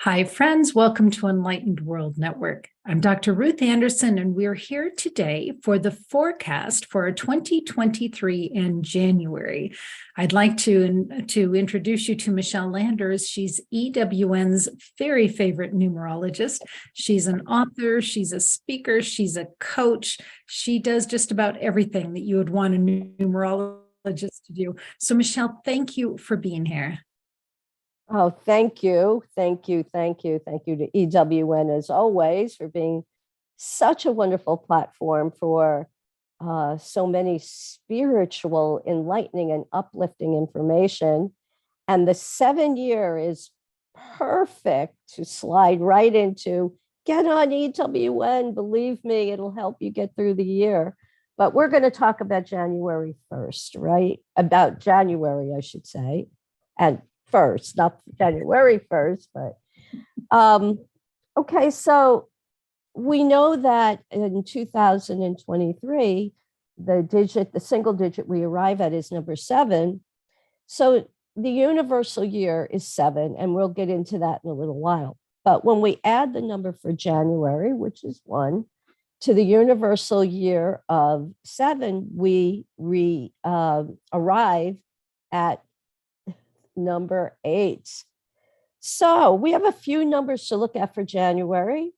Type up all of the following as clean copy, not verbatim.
Hi, friends. Welcome to Enlightened World Network. I'm Dr. Ruth Anderson, and we're here today for the forecast for 2023 in January. I'd like to introduce you to Michele Landers. She's EWN's very favorite numerologist. She's an author, she's a speaker, she's a coach. She does just about everything that you would want a numerologist to do. So, Michele, thank you for being here. Oh, thank you. Thank you. Thank you. Thank you to EWN as always for being such a wonderful platform for so many spiritual, enlightening, and uplifting information. And the 7-year is perfect to slide right into. Get on EWN. Believe me, it'll help you get through the year. But we're going to talk about January 1st, right? About January, I should say. And first, not January 1st, but okay, so we know that in 2023, the single digit we arrive at is number 7. So the universal year is 7, and we'll get into that in a little while. But when we add the number for January, which is 1, to the universal year of 7, we arrive at number 8. So we have a few numbers to look at for January.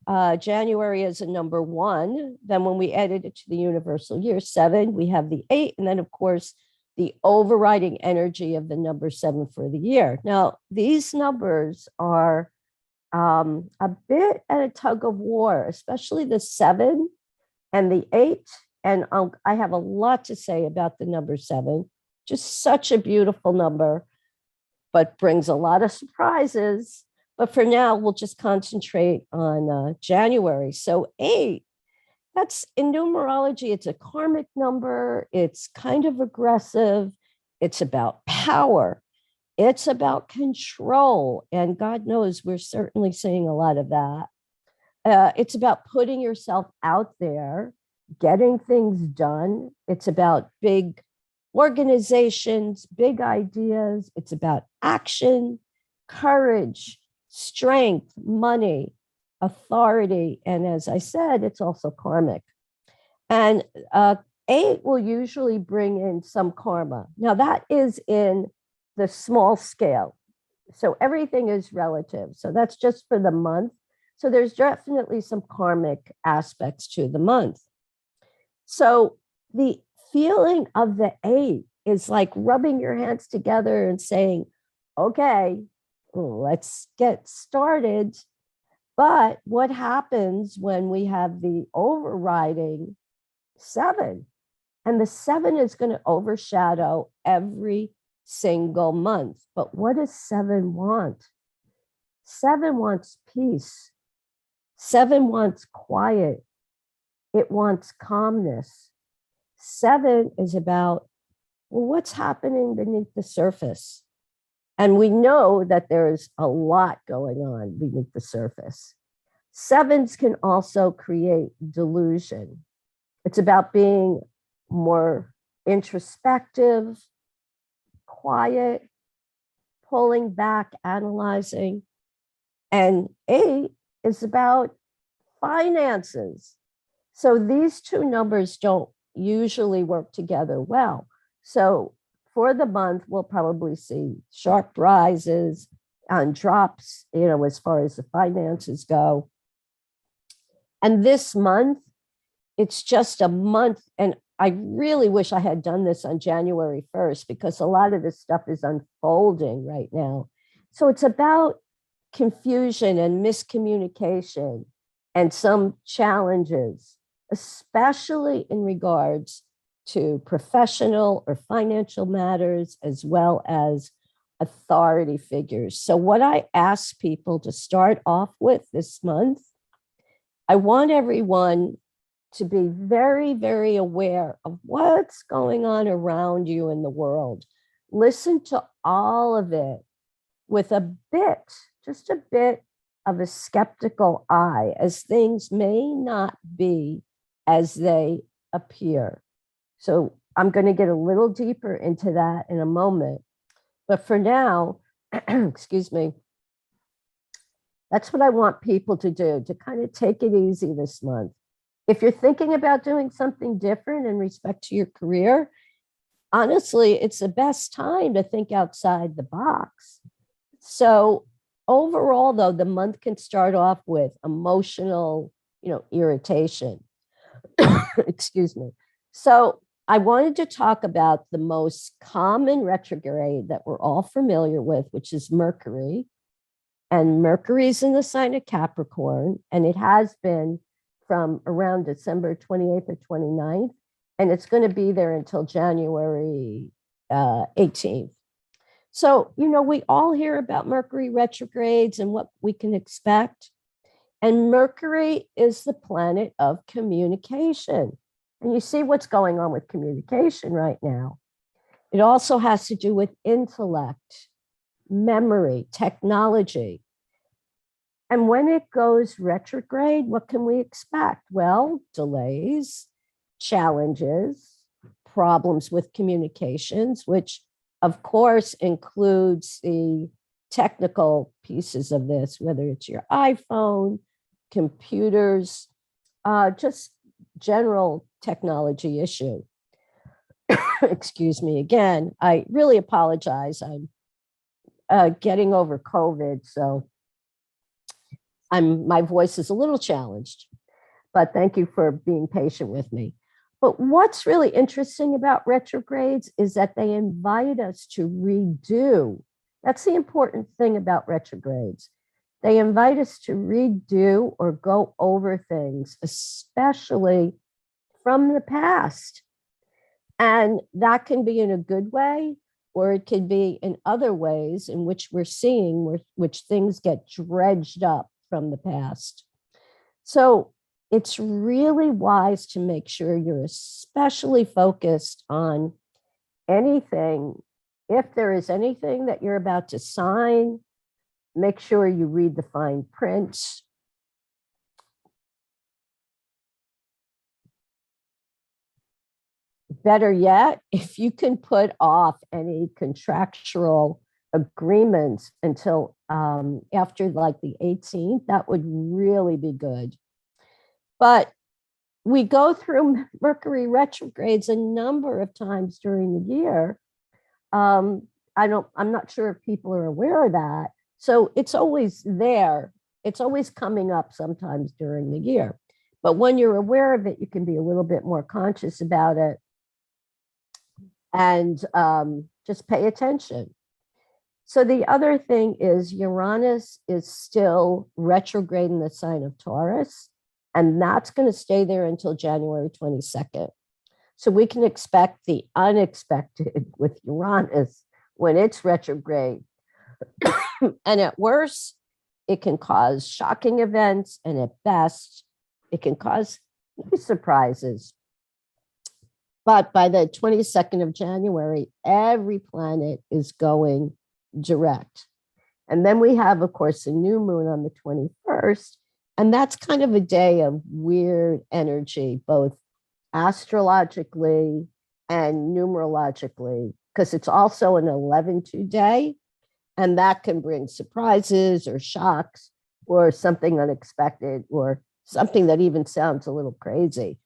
January is a number 1. Then when we added it to the universal year 7, we have the 8. And then, of course, the overriding energy of the number 7 for the year. Now, these numbers are a bit at a tug of war, especially the 7 and the 8. And I have a lot to say about the number 7. Just such a beautiful number, but brings a lot of surprises. But for now, we'll just concentrate on January. So 8, that's in numerology, it's a karmic number. It's kind of aggressive. It's about power. It's about control. And God knows we're certainly seeing a lot of that. It's about putting yourself out there, getting things done. It's about big organizations, big ideas. It's about action, courage, strength, money, authority. And as I said, it's also karmic. And 8 will usually bring in some karma. Now that is in the small scale. So everything is relative. So that's just for the month. So there's definitely some karmic aspects to the month. So the feeling of the 8 is like rubbing your hands together and saying, okay, let's get started. But what happens when we have the overriding 7? And the 7 is going to overshadow every single month. But what does 7 want? 7 wants peace. 7 wants quiet. It wants calmness. 7 is about, well, what's happening beneath the surface? And we know that there's a lot going on beneath the surface. 7s can also create delusion. It's about being more introspective, quiet, pulling back, analyzing. And 8 is about finances. So these two numbers don't usually work together well. So for the month, we'll probably see sharp rises and drops, as far as the finances go. And this month, it's just a month. And I really wish I had done this on January 1st because a lot of this stuff is unfolding right now. So it's about confusion and miscommunication and some challenges, especially in regards to professional or financial matters, as well as authority figures. So what I ask people to start off with this month, I want everyone to be very, very aware of what's going on around you in the world. Listen to all of it with just a bit of a skeptical eye, as things may not be as they appear. So I'm going to get a little deeper into that in a moment. But for now, excuse me, That's what I want people to do, to kind of take it easy this month. If you're thinking about doing something different in respect to your career, honestly, it's the best time to think outside the box. So overall, though, the month can start off with emotional, irritation. Excuse me. So I wanted to talk about the most common retrograde that we're all familiar with, which is Mercury. And Mercury's in the sign of Capricorn, and it has been from around December 28th or 29th, and it's going to be there until January 18th. So, we all hear about Mercury retrogrades and what we can expect. And Mercury is the planet of communication. And you see what's going on with communication right now. It also has to do with intellect, memory, technology. And when it goes retrograde, what can we expect? Well, delays, challenges, problems with communications, which of course includes the technical pieces of this, whether it's your iPhone, computers, just general technology issue. Excuse me again. I really apologize. I'm getting over COVID, so my voice is a little challenged, but thank you for being patient with me. But what's really interesting about retrogrades is that they invite us to redo. That's the important thing about retrogrades. They invite us to redo or go over things, especially from the past. And that can be in a good way, or it can be in other ways in which we're seeing which things get dredged up from the past. So it's really wise to make sure you're especially focused on anything. If there is anything that you're about to sign, make sure you read the fine print. Better yet, if you can put off any contractual agreements until after like the 18th, that would really be good. But we go through Mercury retrogrades a number of times during the year. I'm not sure if people are aware of that. So it's always there. It's always coming up sometimes during the year. But when you're aware of it, you can be a little bit more conscious about it and just pay attention. So the other thing is Uranus is still retrograde in the sign of Taurus, and that's going to stay there until January 22nd. So we can expect the unexpected with Uranus when it's retrograde. And at worst, it can cause shocking events, and at best, it can cause surprises. But by the 22nd of January, every planet is going direct. And then we have, of course, a new moon on the 21st. And that's kind of a day of weird energy, both astrologically and numerologically, because it's also an 11-2 day. And that can bring surprises or shocks or something unexpected or something that even sounds a little crazy.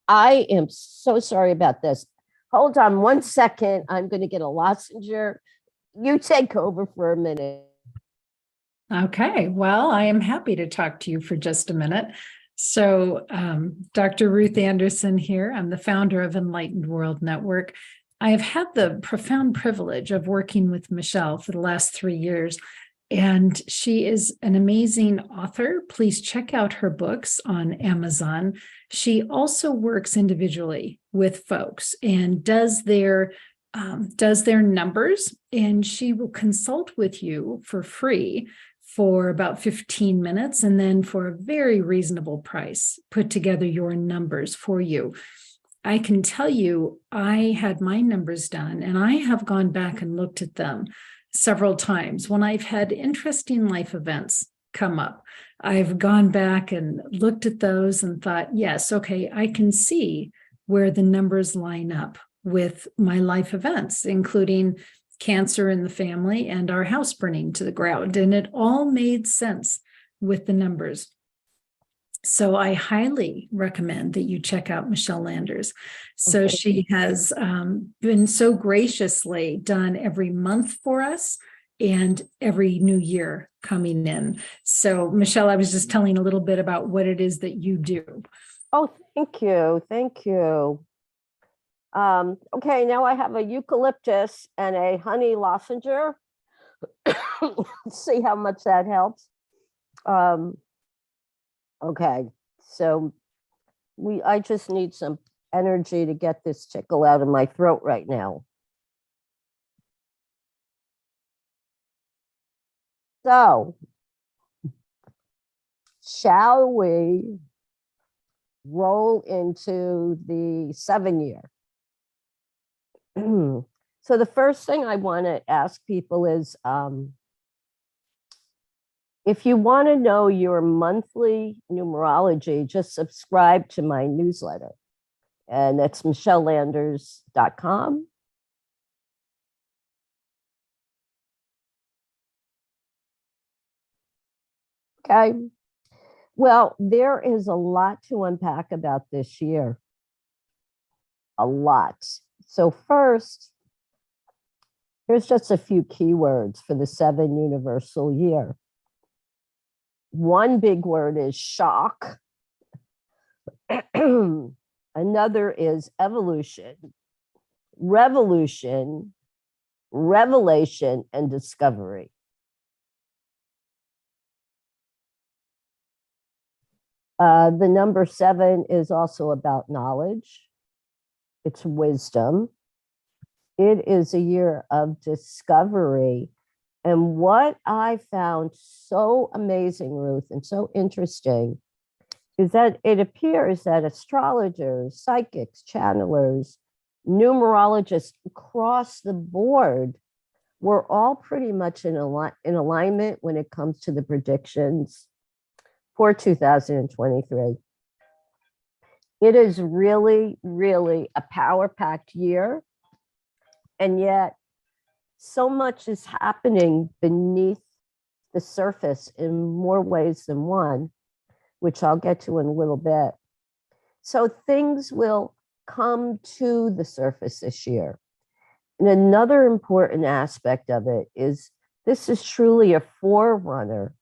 I am so sorry about this. Hold on 1 second. I'm going to get a lozenge. You take over for a minute. Okay, well, I am happy to talk to you for just a minute. So, Dr. Ruth Anderson here. I'm the founder of Enlightened World Network. I have had the profound privilege of working with Michele for the last 3 years, and she is an amazing author. Please check out her books on Amazon. She also works individually with folks and does their numbers, and she will consult with you for free for about 15 minutes, and then for a very reasonable price, put together your numbers for you. I can tell you, I had my numbers done, and I have gone back and looked at them several times when I've had interesting life events come up. I've gone back and looked at those and thought, yes, okay, I can see where the numbers line up with my life events, including cancer in the family and our house burning to the ground. And it all made sense with the numbers. So I highly recommend that you check out Michele Landers. So Okay. she has been so graciously done every month for us and every new year coming in. So Michele, I was just telling a little bit about what it is that you do. Oh, thank you. Thank you. Okay, now I have a eucalyptus and a honey lozenge. Let's see how much that helps. Okay, so I just need some energy to get this tickle out of my throat right now. So, shall we roll into the 7-year? So the first thing I want to ask people is, if you want to know your monthly numerology, just subscribe to my newsletter. And that's michellelanders.com. Okay. Well, there is a lot to unpack about this year. A lot. So first, here's just a few keywords for the 7 universal year. One big word is shock. Another is evolution, revolution, revelation, and discovery. The number 7 is also about knowledge. It's wisdom. It is a year of discovery. And what I found so amazing, Ruth, and so interesting is that it appears that astrologers, psychics, channelers, numerologists across the board were all pretty much in alignment when it comes to the predictions for 2023. It is really, really a power-packed year. And yet, so much is happening beneath the surface in more ways than one, which I'll get to in a little bit. So things will come to the surface this year. And another important aspect of it is this is truly a forerunner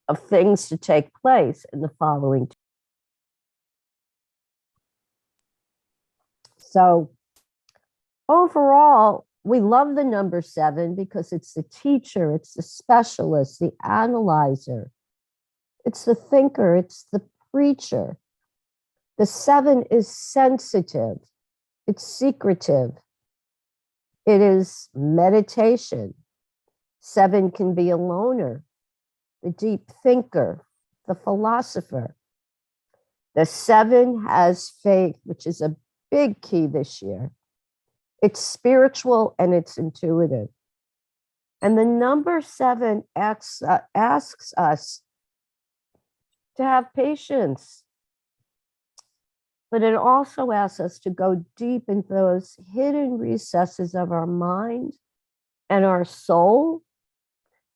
of things to take place in the following. So overall, we love the number 7 because it's the teacher, it's the specialist, the analyzer, it's the thinker, it's the preacher. The 7 is sensitive, it's secretive, it is meditation. 7 can be a loner, the deep thinker, the philosopher. The 7 has faith, which is a big key this year. It's spiritual and it's intuitive. And the number 7 asks us to have patience. But it also asks us to go deep into those hidden recesses of our mind and our soul,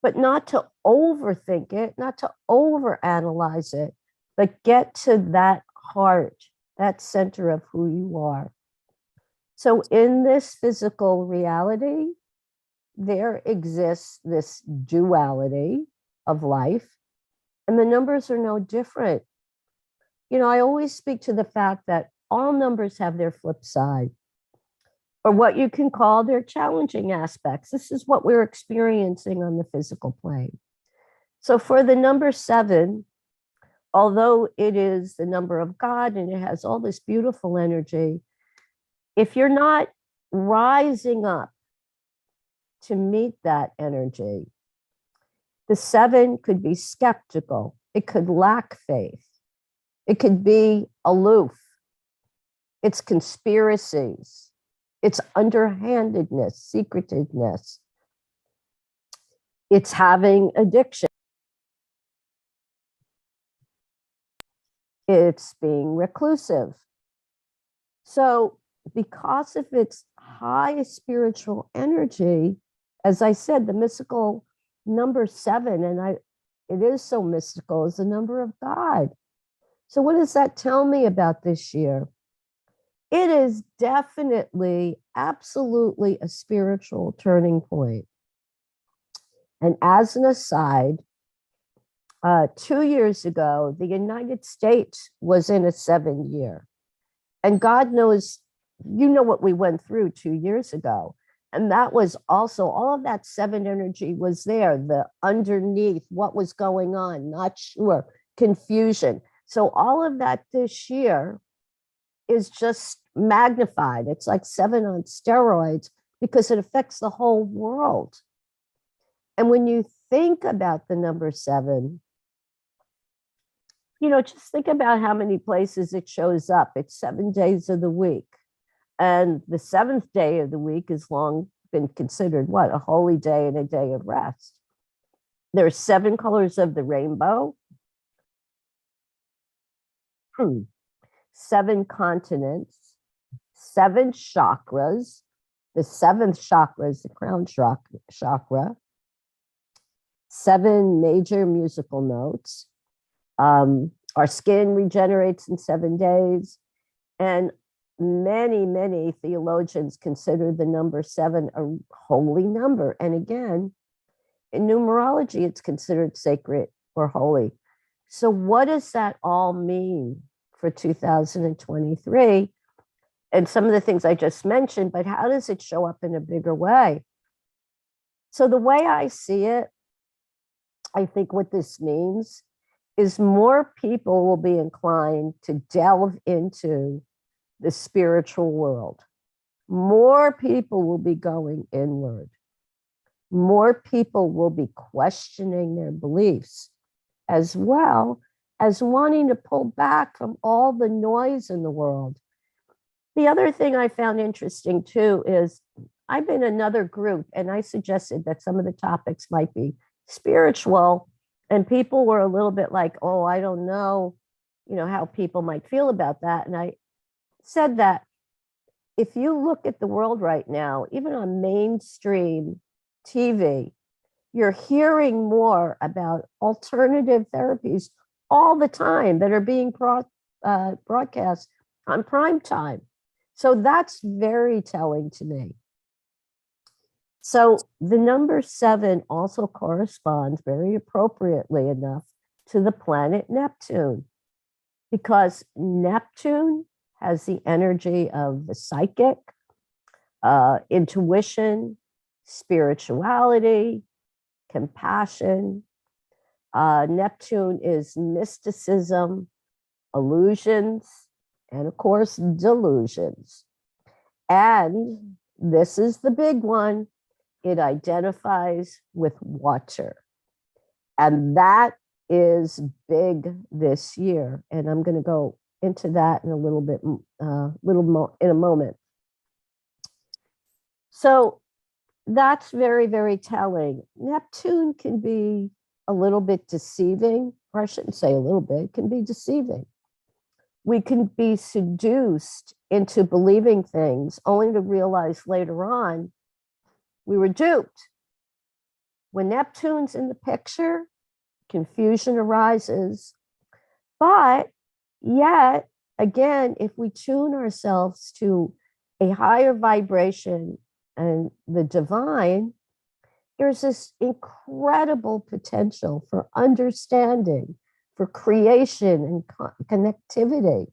but not to overthink it, not to overanalyze it, but get to that heart, that center of who you are. So in this physical reality, there exists this duality of life, and the numbers are no different. You know, I always speak to the fact that all numbers have their flip side, or what you can call their challenging aspects. This is what we're experiencing on the physical plane. So for the number 7, although it is the number of God and it has all this beautiful energy, if you're not rising up to meet that energy, the 7 could be skeptical. It could lack faith. It could be aloof. It's conspiracies. It's underhandedness, secretiveness. It's having addiction. It's being reclusive. So because of its high spiritual energy, as I said, the mystical number 7, and it is so mystical, is the number of God. So what does that tell me about this year? It is definitely, absolutely a spiritual turning point. And as an aside, 2 years ago, the United States was in a 7-year. And God knows, you know what we went through 2 years ago. And that was also, all of that 7 energy was there, the underneath, what was going on, not sure, confusion. So all of that this year is just magnified. It's like 7 on steroids because it affects the whole world. And when you think about the number 7, just think about how many places it shows up. It's 7 days of the week. And the 7th day of the week has long been considered a holy day and a day of rest. There are 7 colors of the rainbow, 7 continents, 7 chakras. The 7th chakra is the crown chakra. 7 major musical notes. Our skin regenerates in 7 days. And many, many theologians consider the number 7 a holy number. And again, in numerology, it's considered sacred or holy. So what does that all mean for 2023? And some of the things I just mentioned, but how does it show up in a bigger way? So the way I see it, I think what this means is more people will be inclined to delve into the spiritual world. More people will be going inward. More people will be questioning their beliefs, as well as wanting to pull back from all the noise in the world. The other thing I found interesting too is I've been in another group and I suggested that some of the topics might be spiritual, and people were a little bit like, oh, I don't know, how people might feel about that. And I said that if you look at the world right now, even on mainstream TV, you're hearing more about alternative therapies all the time that are being broadcast on prime time. So that's very telling to me. So the number 7 also corresponds very appropriately enough to the planet Neptune, because Neptune has the energy of the psychic, intuition, spirituality, compassion. Neptune is mysticism, illusions, and of course, delusions. And this is the big one. It identifies with water. And that is big this year. And I'm going to go into that in a little bit, in a moment. So that's very, very telling. Neptune can be a little bit deceiving, or I shouldn't say a little bit, it can be deceiving. We can be seduced into believing things only to realize later on we were duped. When Neptune's in the picture, confusion arises. But yet, again, if we tune ourselves to a higher vibration and the divine, there's this incredible potential for understanding, for creation and connectivity.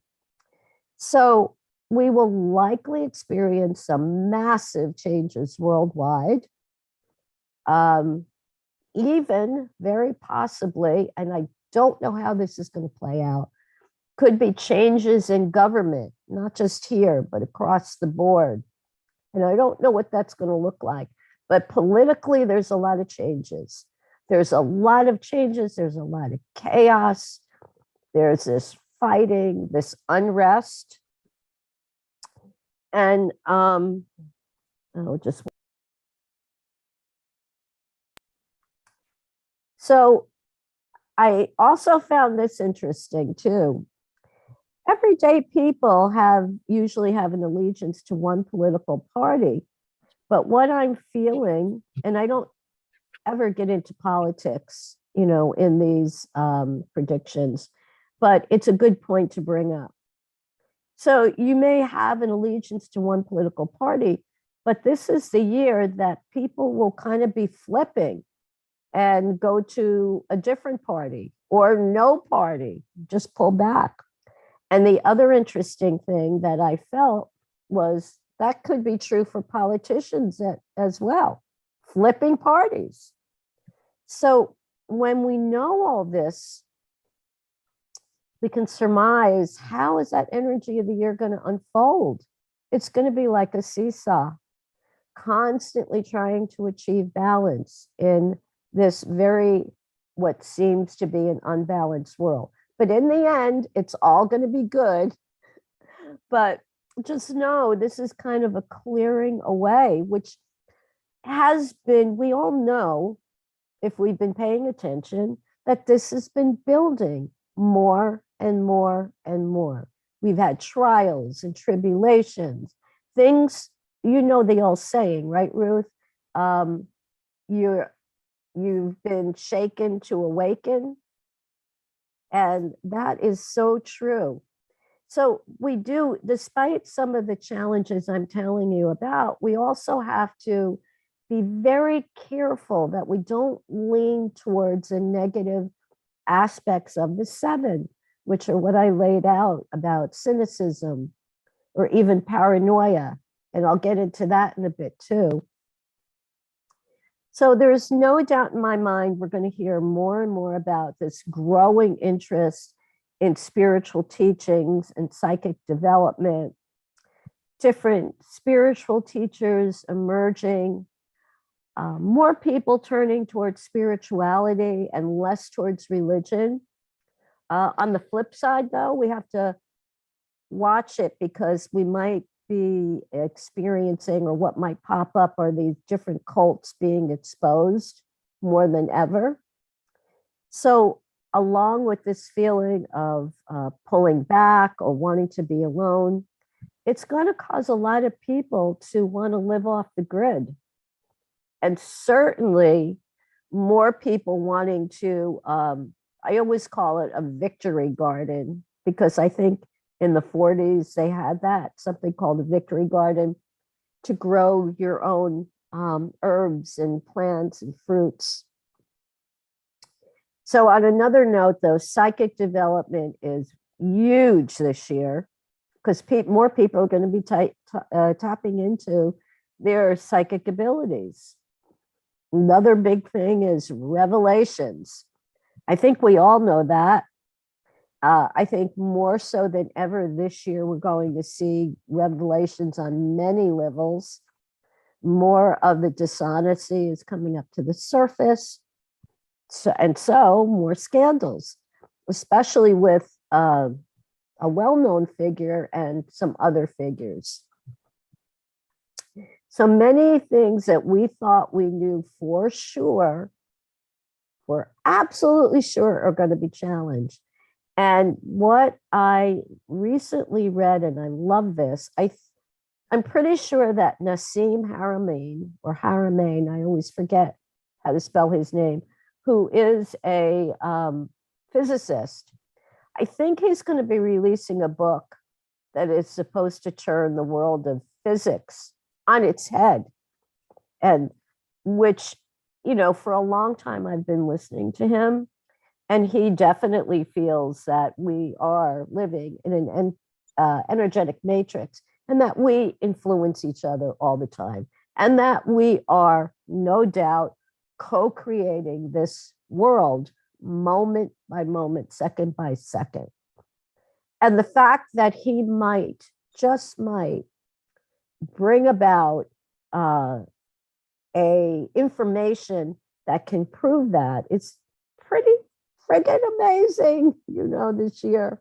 So we will likely experience some massive changes worldwide. Even very possibly, and I don't know how this is going to play out, could be changes in government, not just here, but across the board. And I don't know what that's going to look like. But politically, there's a lot of changes. There's a lot of changes. There's a lot of chaos. There's this fighting, this unrest. And so I also found this interesting too. everyday people usually have an allegiance to one political party. But what I'm feeling, and I don't ever get into politics, in these predictions, but it's a good point to bring up. So you may have an allegiance to one political party, but this is the year that people will kind of be flipping and go to a different party or no party, just pull back. And the other interesting thing that I felt was that could be true for politicians as well, flipping parties. So when we know all this, we can surmise, how is that energy of the year going to unfold? It's going to be like a seesaw, constantly trying to achieve balance in this what seems to be an unbalanced world. But in the end, it's all going to be good. But just know this is kind of a clearing away, which has been, we all know, if we've been paying attention, that this has been building more and more and more. We've had trials and tribulations, things, the old saying, right, Ruth? You've been shaken to awaken. And that is so true. So we do, despite some of the challenges I'm telling you about, we also have to be very careful that we don't lean towards the negative aspects of the seven, which are what I laid out about cynicism or even paranoia. And I'll get into that in a bit too. So there's no doubt in my mind, we're going to hear more and more about this growing interest in spiritual teachings and psychic development, different spiritual teachers emerging, more people turning towards spirituality and less towards religion. On the flip side, though, we have to watch it because we might be experiencing, or what might pop up are these different cults being exposed more than ever. So along with this feeling of pulling back or wanting to be alone, it's going to cause a lot of people to want to live off the grid. And certainly more people wanting to, I always call it a victory garden, because I think in the 40s, they had something called a victory garden, to grow your own herbs and plants and fruits. So on another note, though, psychic development is huge this year, because more people are going to be tapping into their psychic abilities. Another big thing is revelations. I think we all know that. I think more so than ever this year, we're going to see revelations on many levels. More of the dishonesty is coming up to the surface. So more scandals, especially with a well-known figure and some other figures. So many things that we thought we knew for sure, we're absolutely sure are going to be challenged. And what I recently read, and I love this, I'm pretty sure that Nassim Haramein, I always forget how to spell his name, who is a physicist, I think he's going to be releasing a book that is supposed to turn the world of physics on its head. And which, for a long time I've been listening to him. And he definitely feels that we are living in an energetic matrix, and that we influence each other all the time, and that we are no doubt co-creating this world moment by moment, second by second. And the fact that he just might bring about a information that can prove that, it's pretty friggin' amazing, this year.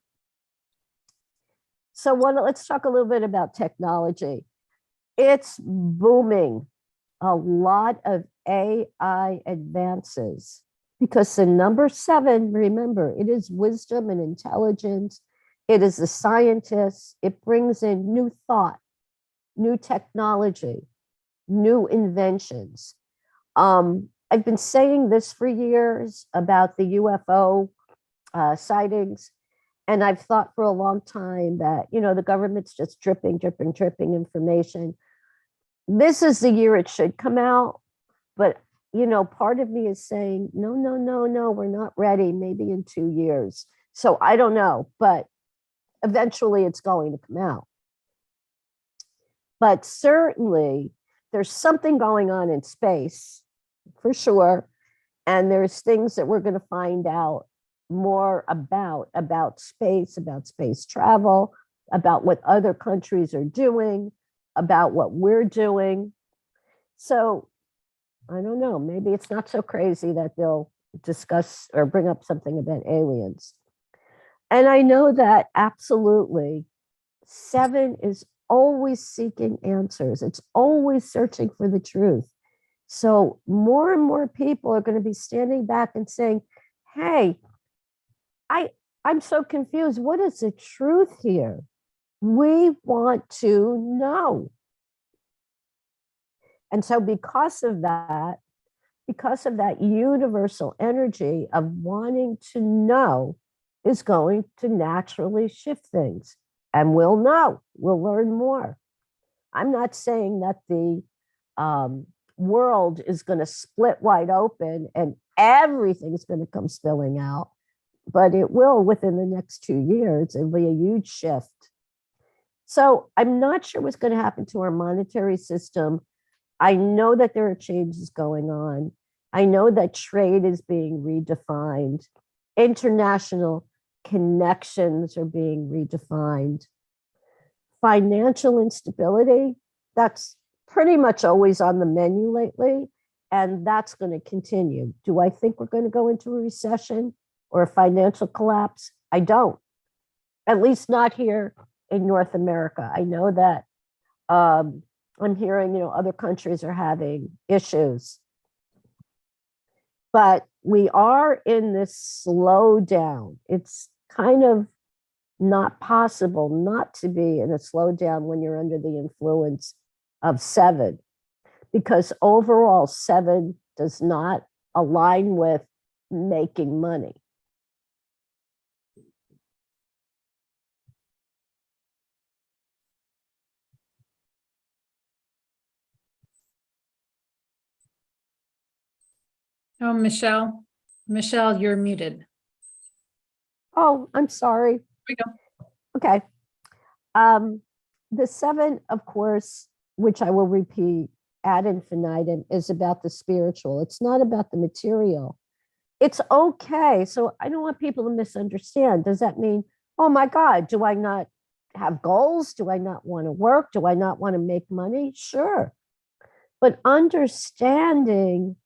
So let's talk a little bit about technology. It's booming. A lot of AI advances, because the number 7, remember, it is wisdom and intelligence It is the scientists. It brings in new thought, new technology, new inventions. I've been saying this for years about the UFO sightings. And I've thought for a long time that, the government's just dripping information. This is the year it should come out. But, part of me is saying, no, we're not ready, maybe in 2 years. So I don't know, but eventually it's going to come out. But certainly there's something going on in space, for sure. And there's things that we're going to find out more about space travel, about what other countries are doing, about what we're doing. So I don't know, maybe it's not so crazy that they'll discuss or bring up something about aliens. And I know that absolutely 7 is always seeking answers. It's always searching for the truth. So more and more people are going to be standing back and saying, hey, I'm so confused. What is the truth here? We want to know. And so because of that universal energy of wanting to know is going to naturally shift things. And we'll know, we'll learn more. I'm not saying that the world is going to split wide open and everything's going to come spilling out, but it will within the next 2 years. It'll be a huge shift. So I'm not sure what's going to happen to our monetary system. I know that there are changes going on. I know that trade is being redefined. International connections are being redefined. Financial instability, that's pretty much always on the menu lately, and that's going to continue. Do I think we're going to go into a recession or a financial collapse? I don't, at least not here in North America. I know that I'm hearing, other countries are having issues, but we are in this slowdown. It's kind of not possible not to be in a slowdown when you're under the influence of 7, because overall 7 does not align with making money. Oh, Michele, you're muted. Oh, I'm sorry. Here we go. Okay. The 7, of course, which I will repeat ad infinitum, is about the spiritual. It's not about the material. It's okay. So I don't want people to misunderstand. Does that mean, oh my God, do I not have goals? Do I not want to work? Do I not want to make money? Sure. But understanding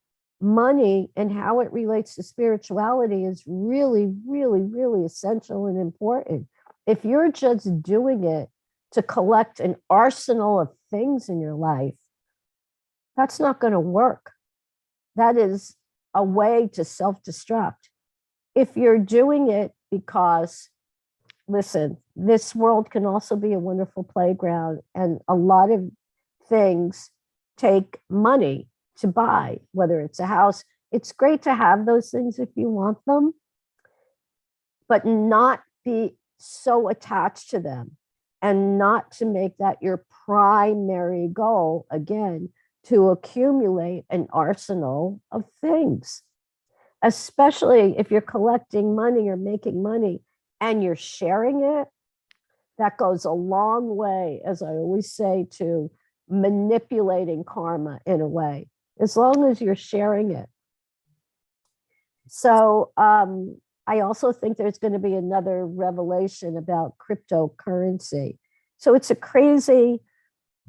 money and how it relates to spirituality is really, really, really essential and important. If you're just doing it to collect an arsenal of things in your life, that's not going to work. That is a way to self-destruct. If you're doing it because, listen, this world can also be a wonderful playground, and a lot of things take money to buy, whether it's a house. It's great to have those things if you want them, but not be so attached to them, and not to make that your primary goal, again, to accumulate an arsenal of things, especially if you're collecting money or making money and you're sharing it. That goes a long way, as I always say, to manipulating karma in a way, as long as you're sharing it. So I also think there's going to be another revelation about cryptocurrency. So it's a crazy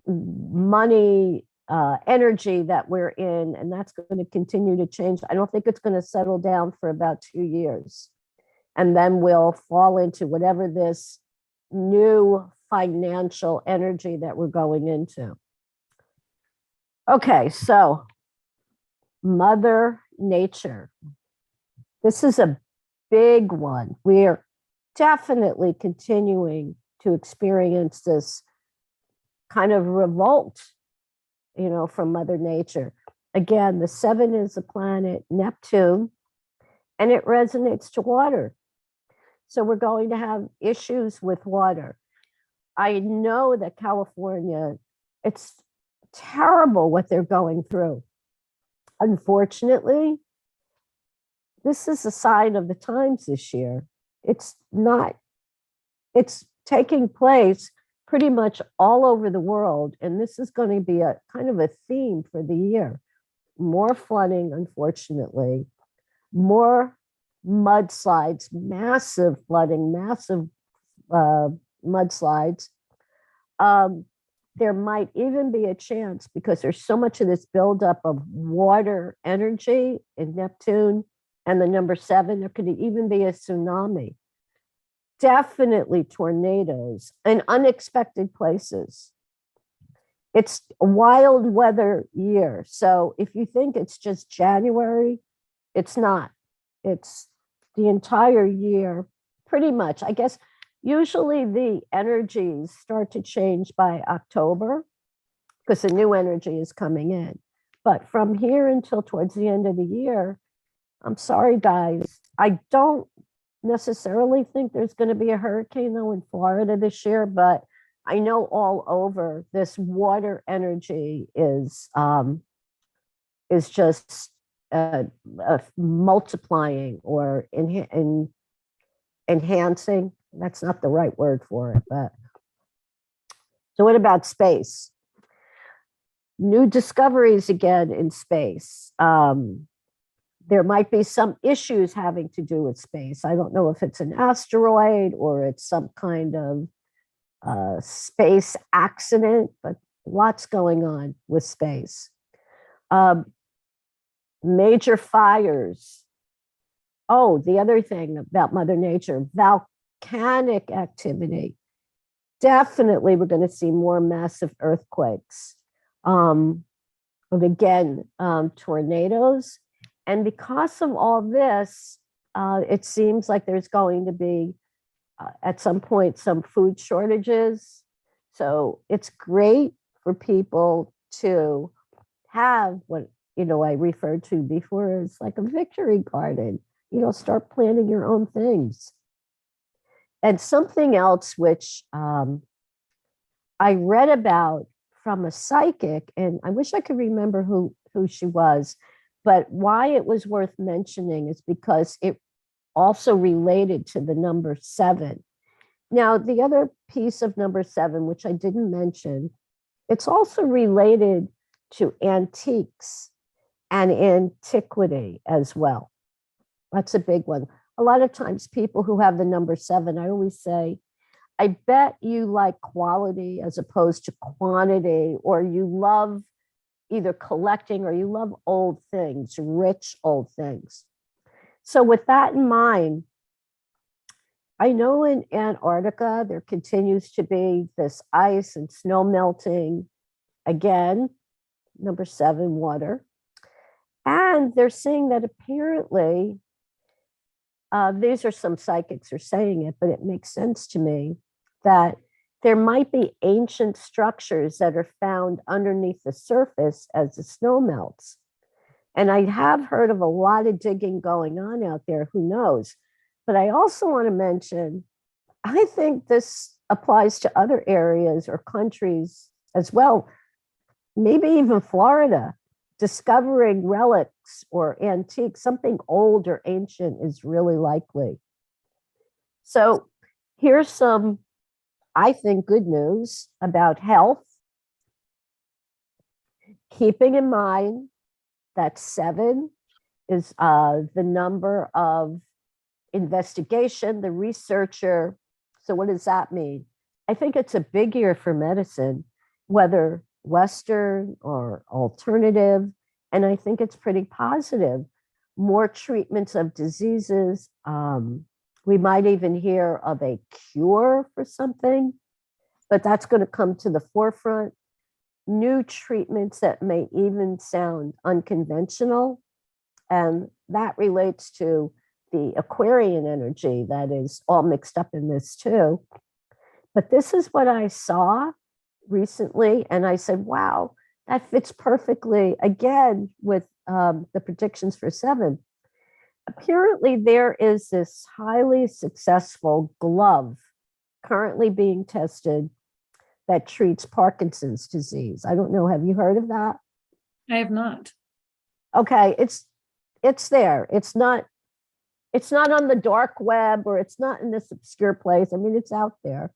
money energy that we're in, and that's going to continue to change. I don't think it's going to settle down for about 2 years. And then we'll fall into whatever this new financial energy that we're going into. Okay, so Mother Nature. This is a big one. We're definitely continuing to experience this kind of revolt, from Mother Nature. Again, the 7 is the planet Neptune, and it resonates to water. So we're going to have issues with water. I know that California, it's terrible what they're going through. Unfortunately, this is a sign of the times this year. It's not, it's taking place pretty much all over the world. And this is going to be a kind of a theme for the year. More flooding, unfortunately, more mudslides, massive flooding, massive mudslides. There might even be a chance, because there's so much of this buildup of water energy in Neptune and the number 7, there could even be a tsunami. Definitely tornadoes in unexpected places. It's a wild weather year. So if you think it's just January, it's not. It's the entire year, pretty much. I guess usually the energies start to change by October because the new energy is coming in. But from here until towards the end of the year, I'm sorry, guys, I don't necessarily think there's going to be a hurricane though in Florida this year, but I know all over this water energy is just multiplying or enhancing. That's not the right word for it, but so what about space? New discoveries again in space. There might be some issues having to do with space. I don't know if it's an asteroid or it's some kind of space accident, but lots going on with space. Major fires. Oh, the other thing about Mother Nature, volcanic activity. Definitely we're going to see more massive earthquakes. And again, tornadoes. And because of all this, it seems like there's going to be, at some point, some food shortages. So it's great for people to have what, I referred to before as like a victory garden. Start planting your own things. And something else which I read about from a psychic, and I wish I could remember who she was, but why it was worth mentioning is because it also related to the number 7. Now, the other piece of number 7, which I didn't mention, it's also related to antiques and antiquity as well. That's a big one. A lot of times people who have the number 7, I always say, I bet you like quality as opposed to quantity, or you love either collecting or you love old things, rich old things. So with that in mind, I know in Antarctica, there continues to be this ice and snow melting. Again, number 7, water. And they're saying that apparently, these are some psychics are saying it, but it makes sense to me that there might be ancient structures that are found underneath the surface as the snow melts. And I have heard of a lot of digging going on out there, who knows? But I also want to mention, I think this applies to other areas or countries as well, maybe even Florida. Discovering relics or antiques, something old or ancient is really likely. So here's some, I think, good news about health. Keeping in mind that 7 is the number of investigation, the researcher. So what does that mean? I think it's a big year for medicine, whether Western or alternative. And I think it's pretty positive. More treatments of diseases. We might even hear of a cure for something, but that's going to come to the forefront. New treatments that may even sound unconventional. And that relates to the Aquarian energy that is all mixed up in this too. But this is what I saw recently. And I said, wow, that fits perfectly again with the predictions for 7. Apparently, there is this highly successful glove currently being tested that treats Parkinson's disease. I don't know. Have you heard of that? I have not. Okay, it's there. It's not on the dark web, or it's not in this obscure place. I mean, it's out there.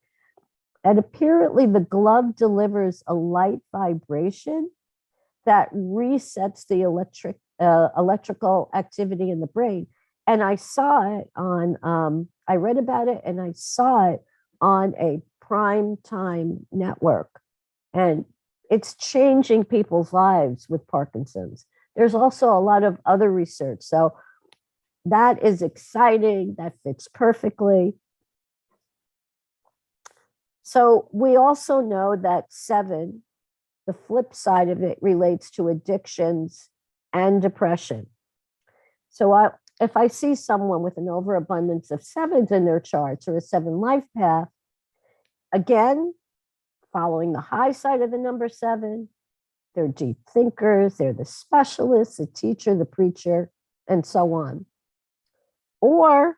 And apparently the glove delivers a light vibration that resets the electrical activity in the brain. And I saw it on, I read about it and I saw it on a prime time network. And it's changing people's lives with Parkinson's. There's also a lot of other research. So that is exciting. That fits perfectly. So we also know that 7, the flip side of it, relates to addictions and depression. So if I see someone with an overabundance of 7s in their charts, or a 7 life path, again, following the high side of the number 7, they're deep thinkers, they're the specialists, the teacher, the preacher, and so on. Or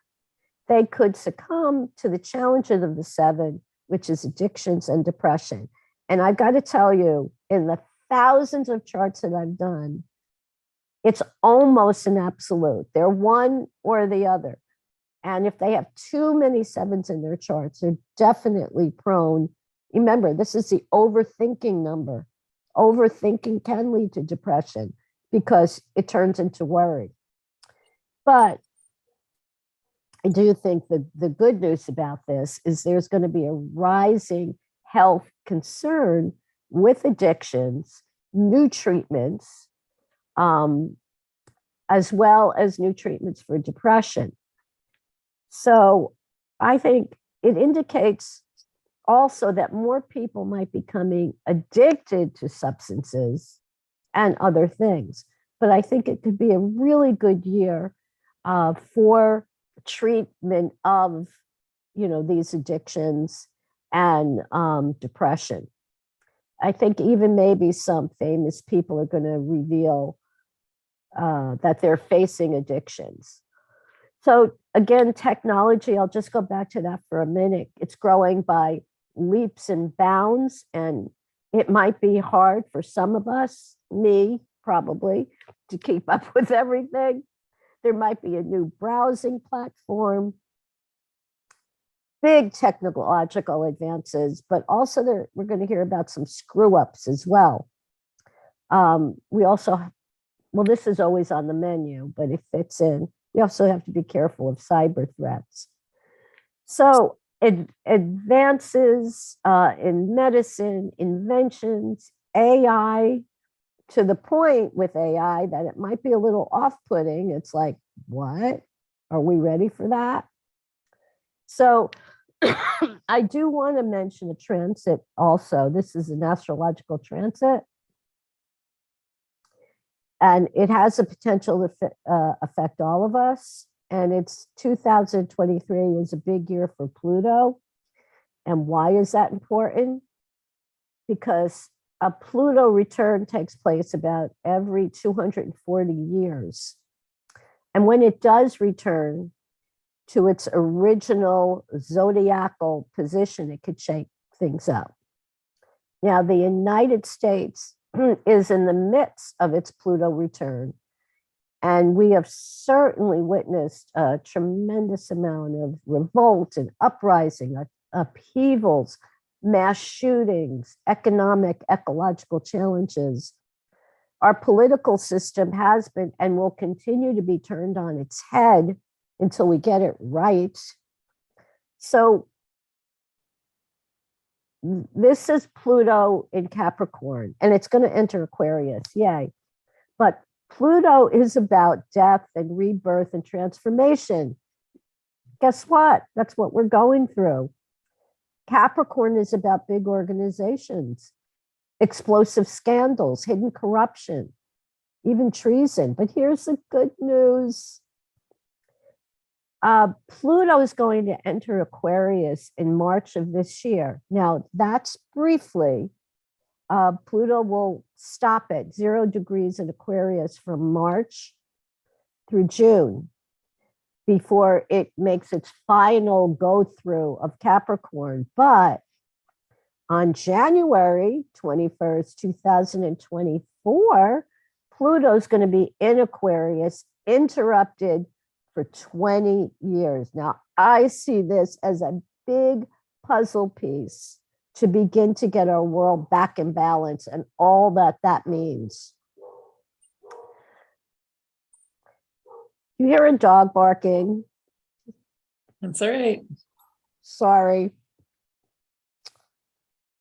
they could succumb to the challenges of the 7, which is addictions and depression. And I've got to tell you, in the thousands of charts that I've done, it's almost an absolute. They're one or the other. And if they have too many 7s in their charts, they're definitely prone. Remember, this is the overthinking number. Overthinking can lead to depression because it turns into worry. But I do think that the good news about this is there's going to be a rising health concern with addictions, new treatments, as well as new treatments for depression. So I think it indicates also that more people might be becoming addicted to substances and other things. But I think it could be a really good year for treatment of, these addictions and depression. I think even maybe some famous people are going to reveal that they're facing addictions. So again, technology, I'll just go back to that for a minute. It's growing by leaps and bounds, and it might be hard for some of us, me probably, to keep up with everything. There might be a new browsing platform, big technological advances, but also we're going to hear about some screw ups as well. We also, this is always on the menu, but it fits in. We also have to be careful of cyber threats. So advances in medicine, inventions, AI, to the point with AI that it might be a little off-putting. It's like, what? Are we ready for that? So I do want to mention a transit also. This is an astrological transit. And it has a potential to affect all of us. And it's 2023 is a big year for Pluto. And why is that important? Because a Pluto return takes place about every 240 years. And when it does return to its original zodiacal position, it could shake things up. Now, the United States is in the midst of its Pluto return. And we have certainly witnessed a tremendous amount of revolt and uprising, upheavals, mass shootings, economic, ecological challenges. Our political system has been and will continue to be turned on its head until we get it right. So this is Pluto in Capricorn, and it's going to enter Aquarius, yay. But Pluto is about death and rebirth and transformation. Guess what? That's what we're going through. Capricorn is about big organizations, explosive scandals, hidden corruption, even treason. But here's the good news. Pluto is going to enter Aquarius in March of this year. Now, that's briefly. Pluto will stop at 0 degrees in Aquarius from March through June before it makes its final go through of Capricorn. But on January 21st, 2024, Pluto's going to be in Aquarius, interrupted for 20 years. Now, I see this as a big puzzle piece to begin to get our world back in balance and all that that means. You hear a dog barking. That's all right. Sorry.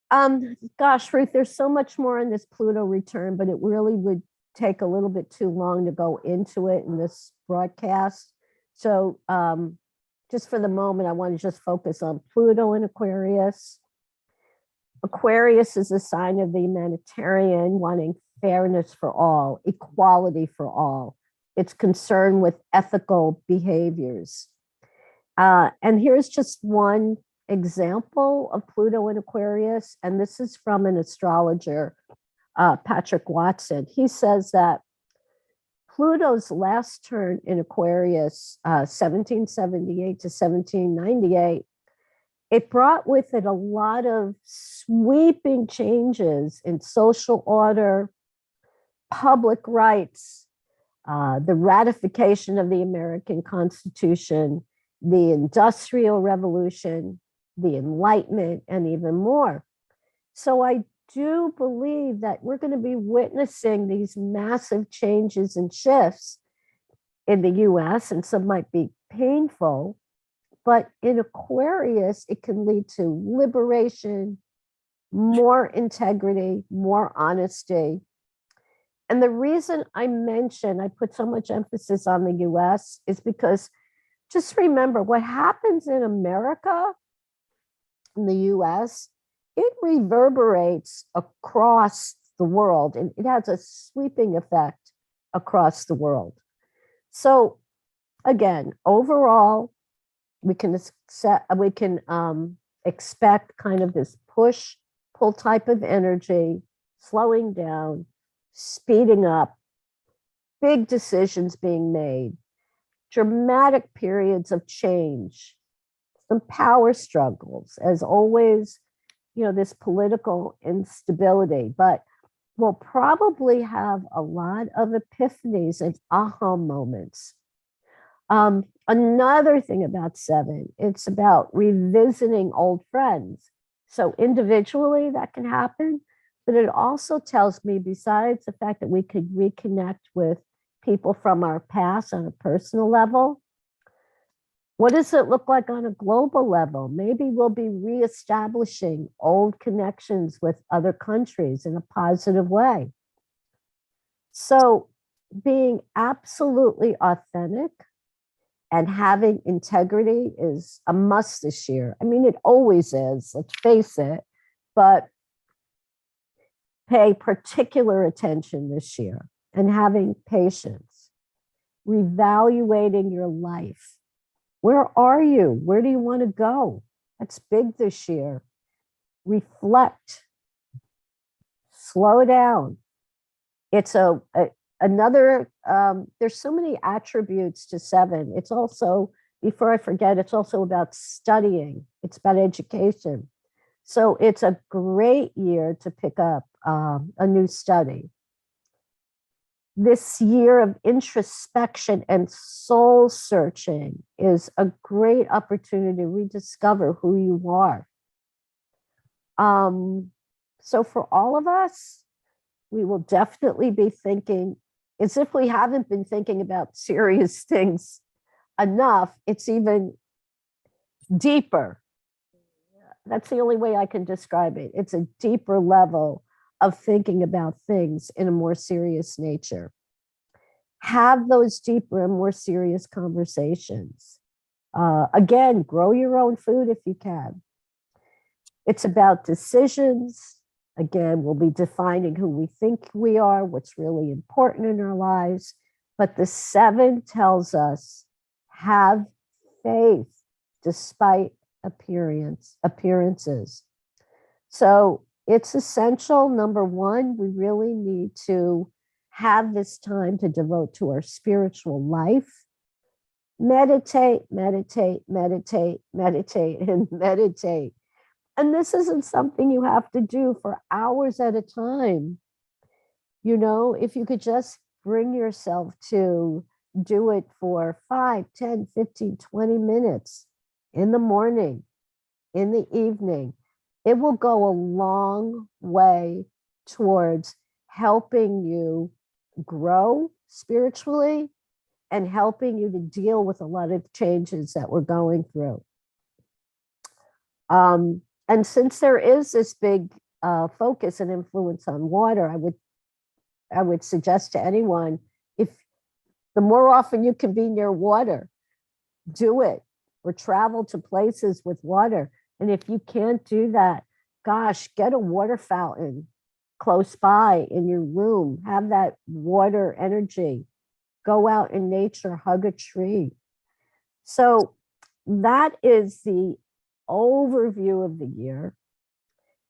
Gosh, Ruth, there's so much more in this Pluto return, but it really would take a little bit too long to go into it in this broadcast. So just for the moment, I want to just focus on Pluto in Aquarius. Aquarius is a sign of the humanitarian, wanting fairness for all, equality for all. It's concerned with ethical behaviors. And here's just one example of Pluto in Aquarius, and this is from an astrologer, Patrick Watson. He says that Pluto's last turn in Aquarius, 1778 to 1798, it brought with it a lot of sweeping changes in social order, public rights, the ratification of the American Constitution, the Industrial Revolution, the Enlightenment, and even more. So I do believe that we're going to be witnessing these massive changes and shifts in the US, and some might be painful, but in Aquarius, it can lead to liberation, more integrity, more honesty. And the reason I put so much emphasis on the US is because just remember what happens in America, in the US, it reverberates across the world, and it has a sweeping effect across the world. So again, overall, we can expect kind of this push-pull type of energy, slowing down, speeding up, big decisions being made, dramatic periods of change, some power struggles, as always, this political instability, but we'll probably have a lot of epiphanies and aha moments. Another thing about 7, it's about revisiting old friends. So individually that can happen, but it also tells me, besides the fact that we could reconnect with people from our past on a personal level, what does it look like on a global level? Maybe we'll be reestablishing old connections with other countries in a positive way. So being absolutely authentic and having integrity is a must this year. I mean, it always is, let's face it, but pay particular attention this year and having patience, reevaluating your life. Where are you? Where do you want to go? That's big this year. Reflect, slow down. It's another, there's so many attributes to 7. It's also, before I forget, it's also about studying. It's about education. So it's a great year to pick up a new study. This year of introspection and soul searching is a great opportunity to rediscover who you are. So for all of us, we will definitely be thinking, as if we haven't been thinking about serious things enough, it's even deeper. That's the only way I can describe it. It's a deeper level of thinking about things in a more serious nature. Have those deeper and more serious conversations. Again, grow your own food if you can. It's about decisions. Again, we'll be defining who we think we are, what's really important in our lives. But the 7 tells us, have faith despite appearances. So it's essential. Number one, we really need to have this time to devote to our spiritual life. Meditate, meditate, meditate, meditate, and meditate. And this isn't something you have to do for hours at a time. You know, if you could just bring yourself to do it for 5, 10, 15, 20 minutes in the morning, in the evening, it will go a long way towards helping you grow spiritually and helping you to deal with a lot of changes that we're going through. And since there is this big focus and influence on water, I would suggest to anyone, if the more often you can be near water, do it, or travel to places with water. And if you can't do that, gosh, get a water fountain close by in your room, have that water energy, go out in nature, hug a tree. So that is the overview of the year.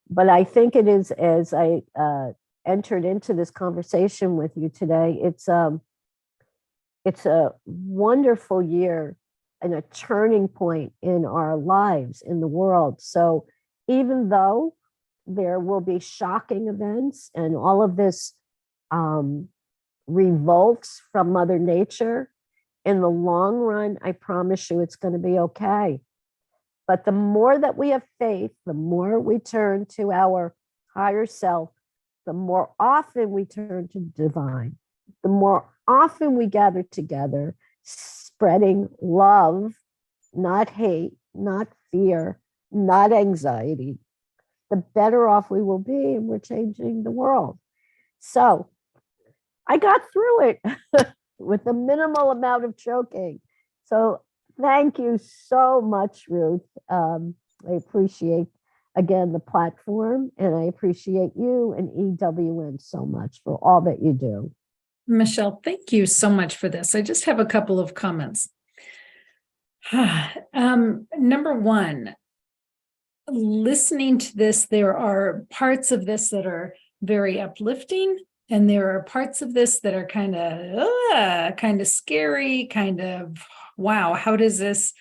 But I think it is, as I entered into this conversation with you today, it's a wonderful year and a turning point in our lives, in the world. So even though there will be shocking events and all of this revolts from Mother Nature, in the long run, I promise you it's going to be okay. But the more that we have faith, the more we turn to our higher self, the more often we turn to divine, the more often we gather together, spreading love, not hate, not fear, not anxiety, the better off we will be, and we're changing the world. So I got through it with a minimal amount of choking. So thank you so much, Ruth. I appreciate, again, the platform, and I appreciate you and EWN so much for all that you do. Michele, thank you so much for this. I just have a couple of comments. Number one, listening to this, there are parts of this that are very uplifting, and there are parts of this that are kind of scary, kind of, wow, how does this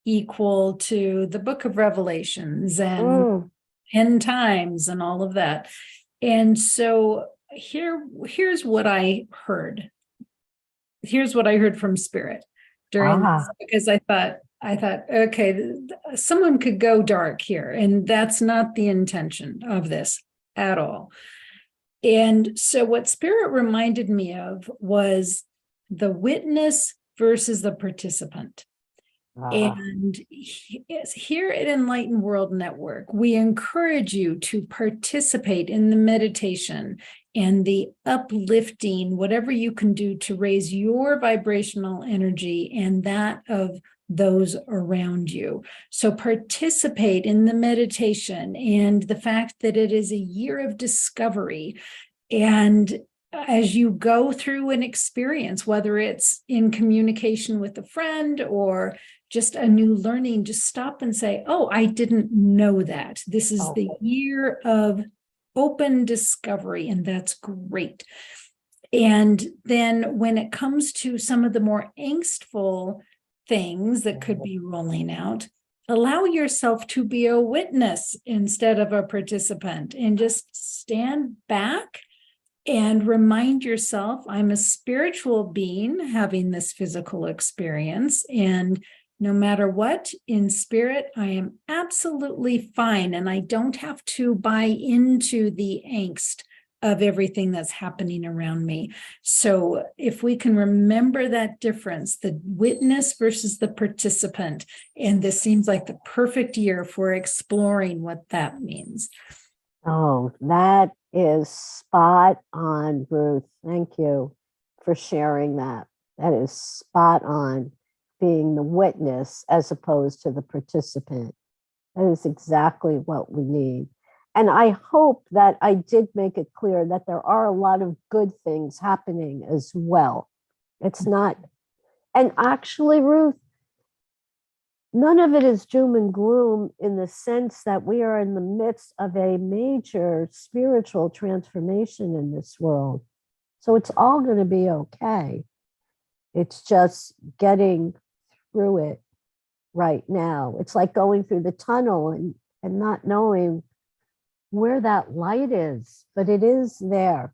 equal to the book of Revelations and end times and all of that? And so here's what I heard. Here's what I heard from Spirit during this, because I thought, okay, someone could go dark here, and that's not the intention of this at all. And so what Spirit reminded me of was the witness versus the participant. And here at Enlightened World Network, we encourage you to participate in the meditation and the uplifting, whatever you can do to raise your vibrational energy and that of those around you. So participate in the meditation and the fact that it is a year of discovery. And as you go through an experience, whether it's in communication with a friend or just a new learning, just stop and say, oh, I didn't know that. This is the year of open discovery, and that's great. And then when it comes to some of the more angstful things that could be rolling out, allow yourself to be a witness instead of a participant, and just stand back and remind yourself, I'm a spiritual being having this physical experience, and no matter what, in spirit, I am absolutely fine, and I don't have to buy into the angst of everything that's happening around me. So if we can remember that difference, the witness versus the participant, and this seems like the perfect year for exploring what that means. Oh, that is spot on, Ruth. Thank you for sharing that. That is spot on, being the witness as opposed to the participant. That is exactly what we need. And I hope that I did make it clear that there are a lot of good things happening as well. It's not, and actually, Ruth, none of it is doom and gloom in the sense that we are in the midst of a major spiritual transformation in this world. So it's all going to be okay. It's just getting through it right now. It's like going through the tunnel and not knowing where that light is, but it is there.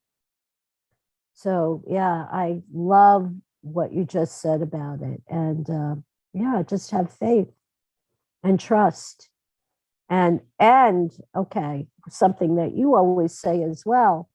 So yeah, I love what you just said about it. And yeah, just have faith and trust. And okay, something that you always say as well,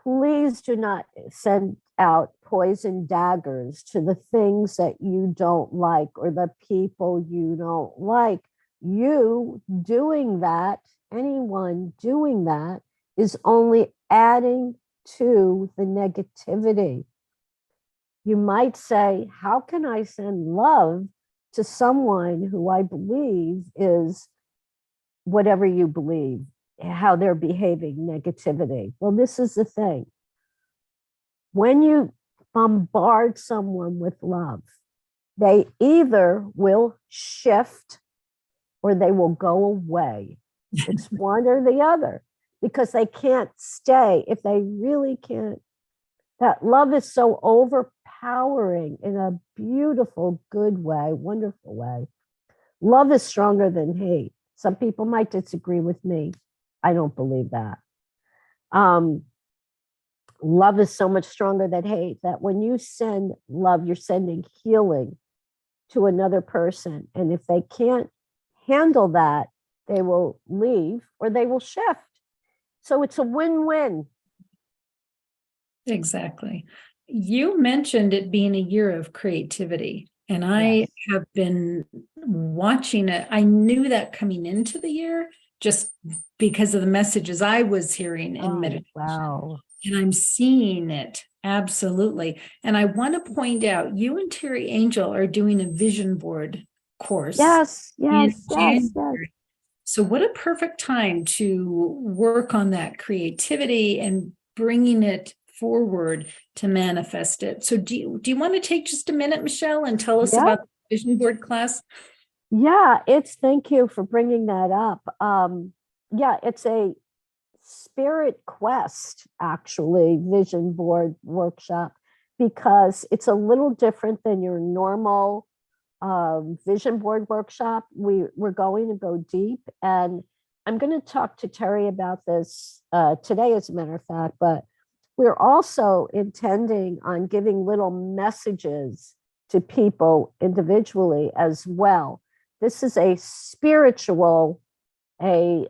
please do not send out poison daggers to the things that you don't like or the people you don't like. You doing that, anyone doing that, is only adding to the negativity. You might say, how can I send love to someone who I believe is whatever you believe, how they're behaving, negativity? Well, this is the thing. When you bombard someone with love, they either will shift or they will go away. It's one or the other, because they can't stay if they really can't. That love is so overpowering in a beautiful, good way, wonderful way. Love is stronger than hate. Some people might disagree with me. I don't believe that. Love is so much stronger than hate, that when you send love, you're sending healing to another person. And if they can't handle that, they will leave or they will shift. So it's a win-win. Exactly. You mentioned it being a year of creativity, and I Yes. have been watching it. I knew that coming into the year just because of the messages I was hearing in meditation. Wow. And I'm seeing it absolutely. And I want to point out, you and Terry Angel are doing a vision board course. Yes, in yes, yes, yes. January. So what a perfect time to work on that creativity and bringing it forward to manifest it. So do you want to take just a minute, Michele, and tell us Yeah. about the vision board class? Yeah, thank you for bringing that up. Yeah, it's a spirit quest, actually, vision board workshop, because it's a little different than your normal vision board workshop. We're going to go deep, and I'm going to talk to Terry about this today, as a matter of fact, but we're also intending on giving little messages to people individually as well. This is a spiritual, a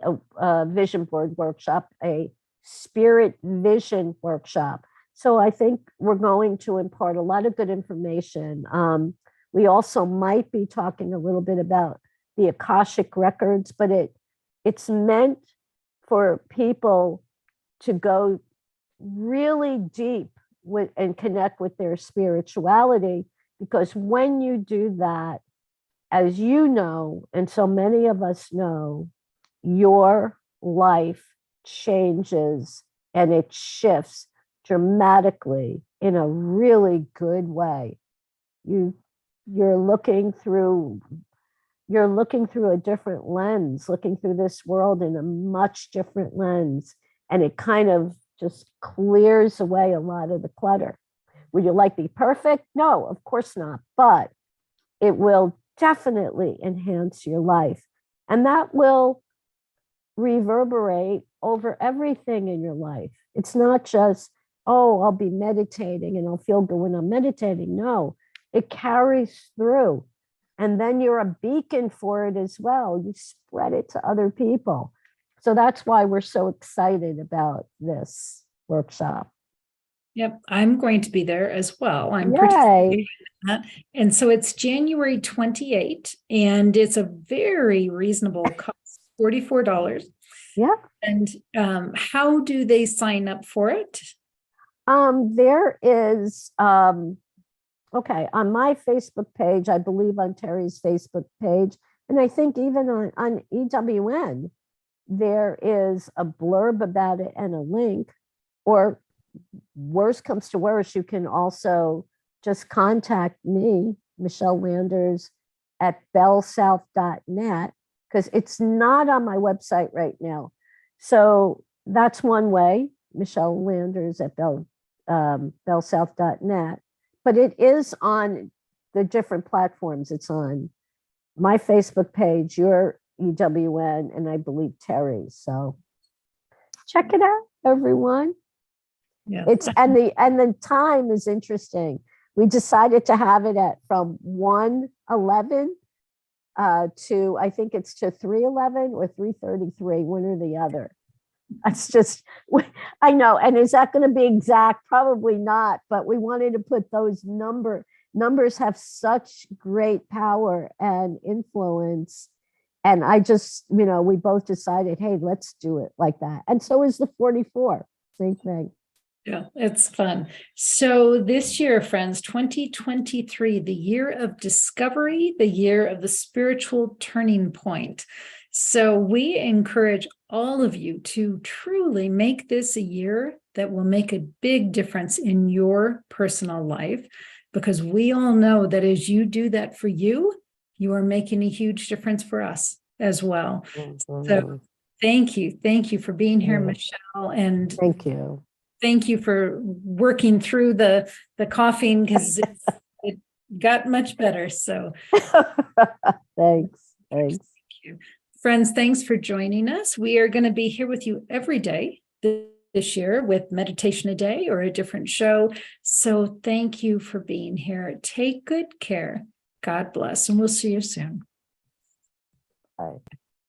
vision board workshop, a spirit vision workshop. So I think we're going to impart a lot of good information. We also might be talking a little bit about the Akashic records, but it's meant for people to go really deep with and connect with their spirituality, because when you do that, as you know, and so many of us know, your life changes and it shifts dramatically in a really good way. You're looking through a different lens, looking through this world in a much different lens, and it kind of just clears away a lot of the clutter. Would your life be perfect? No, of course not, but it will definitely enhance your life, and that will reverberate over everything in your life. It's not just, oh, I'll be meditating and I'll feel good when I'm meditating. No, it carries through. And then you're a beacon for it as well. You spread it to other people. So that's why we're so excited about this workshop. Yep, I'm going to be there as well. I'm Yay. participating in that. And so it's January 28th, and it's a very reasonable cost, $44. Yeah. And how do they sign up for it? There is okay, on my Facebook page, I believe on Terry's Facebook page, and I think even on EWN, there is a blurb about it and a link. Or worst comes to worst, you can also just contact me, Michele Landers, at bellsouth.net, because it's not on my website right now. So that's one way, Michele Landers at bellsouth.net. But it is on the different platforms. It's on my Facebook page, your EWN, and I believe Terry. So check it out, everyone. Yeah. It's and the time is interesting. We decided to have it at from 1:11 to, I think it's to 3:11 or 3:33, one or the other. It's just, I know. And is that going to be exact? Probably not. But we wanted to put those numbers have such great power and influence. And I just, we both decided, hey, let's do it like that. And so is the 44. Same thing. Yeah, it's fun. So this year, friends, 2023, the year of discovery, the year of the spiritual turning point. So we encourage all of you to truly make this a year that will make a big difference in your personal life, because we all know that as you do that for you, you are making a huge difference for us as well. Mm-hmm. So thank you. Thank you for being here, Michele. And thank you. Thank you for working through the coughing, because it got much better. So Thanks. Thank you. Friends, thanks for joining us. We are going to be here with you every day this year with Meditation a Day or a different show. So thank you for being here. Take good care. God bless, and we'll see you soon. Bye.